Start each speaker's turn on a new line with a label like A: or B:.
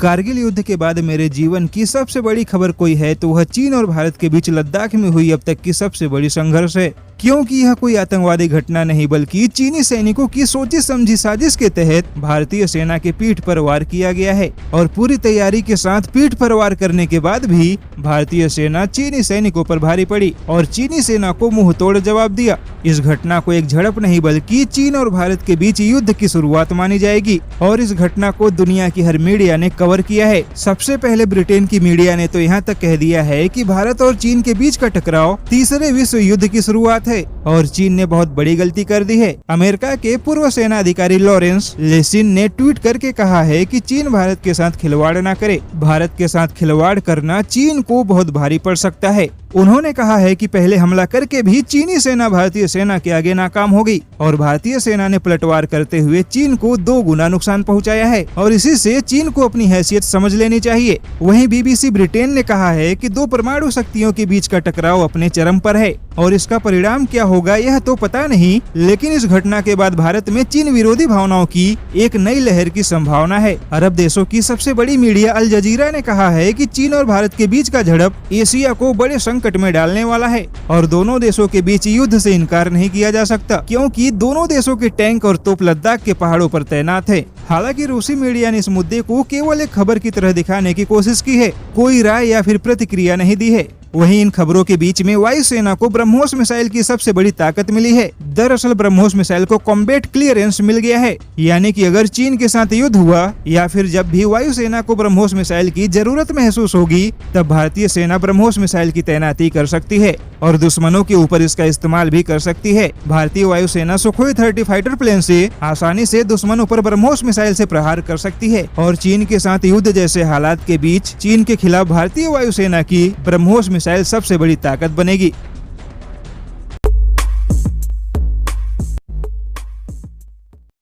A: कारगिल युद्ध के बाद मेरे जीवन की सबसे बड़ी खबर कोई है तो वह चीन और भारत के बीच लद्दाख में हुई अब तक की सबसे बड़ी संघर्ष है, क्योंकि यह कोई आतंकवादी घटना नहीं बल्कि चीनी सैनिकों की सोची समझी साजिश के तहत भारतीय सेना के पीठ पर वार किया गया है। और पूरी तैयारी के साथ पीठ पर वार करने के बाद भी भारतीय सेना चीनी सैनिकों पर भारी पड़ी और चीनी सेना को मुंह तोड़ जवाब दिया। इस घटना को एक झड़प नहीं बल्कि चीन और भारत के बीच युद्ध की शुरुआत मानी जाएगी और इस घटना को दुनिया की हर मीडिया ने कवर किया है। सबसे पहले ब्रिटेन की मीडिया ने तो यहाँ तक कह दिया है कि भारत और चीन के बीच का टकराव तीसरे विश्व युद्ध की शुरुआत है और चीन ने बहुत बड़ी गलती कर दी है। अमेरिका के पूर्व सेना अधिकारी लॉरेंस लेसिन ने ट्वीट करके कहा है कि चीन भारत के साथ खिलवाड़ न करे। भारत के साथ खिलवाड़ करना चीन को बहुत भारी पड़ सकता है। उन्होंने कहा है कि पहले हमला करके भी चीनी सेना भारतीय सेना के आगे नाकाम हो गई और भारतीय सेना ने पलटवार करते हुए चीन को 2 गुना नुकसान पहुंचाया है और इसी से चीन को अपनी हैसियत समझ लेनी चाहिए। वहीं बीबीसी ब्रिटेन ने कहा है कि 2 परमाणु शक्तियों के बीच का टकराव अपने चरम पर है और इसका परिणाम क्या होगा यह तो पता नहीं, लेकिन इस घटना के बाद भारत में चीन विरोधी भावनाओं की एक नई लहर की संभावना है। अरब देशों की सबसे बड़ी मीडिया अल जजीरा ने कहा है कि चीन और भारत के बीच का झड़प एशिया को बड़े संकट में डालने वाला है और दोनों देशों के बीच युद्ध से इनकार नहीं किया जा सकता, क्योंकि दोनों देशों के टैंक और तोप लद्दाख के पहाड़ों पर तैनात है। हालांकि रूसी मीडिया ने इस मुद्दे को केवल एक खबर की तरह दिखाने की कोशिश की है, कोई राय या फिर प्रतिक्रिया नहीं दी है। वहीं इन खबरों के बीच में वायुसेना को ब्रह्मोस मिसाइल की सबसे बड़ी ताकत मिली है। दरअसल ब्रह्मोस मिसाइल को कॉम्बैट क्लियरेंस मिल गया है, यानी कि अगर चीन के साथ युद्ध हुआ या फिर जब भी वायुसेना को ब्रह्मोस मिसाइल की जरूरत महसूस होगी तब भारतीय सेना ब्रह्मोस मिसाइल की तैनाती कर सकती है और दुश्मनों के ऊपर इसका इस्तेमाल भी कर सकती है। भारतीय वायुसेना सुखोई 30 फाइटर प्लेन से आसानी से दुश्मनों पर ब्रह्मोस मिसाइल से प्रहार कर सकती है और चीन के साथ युद्ध जैसे हालात के बीच चीन के खिलाफ भारतीय वायुसेना की ब्रह्मोस मिसाइल सबसे बड़ी ताकत बनेगी।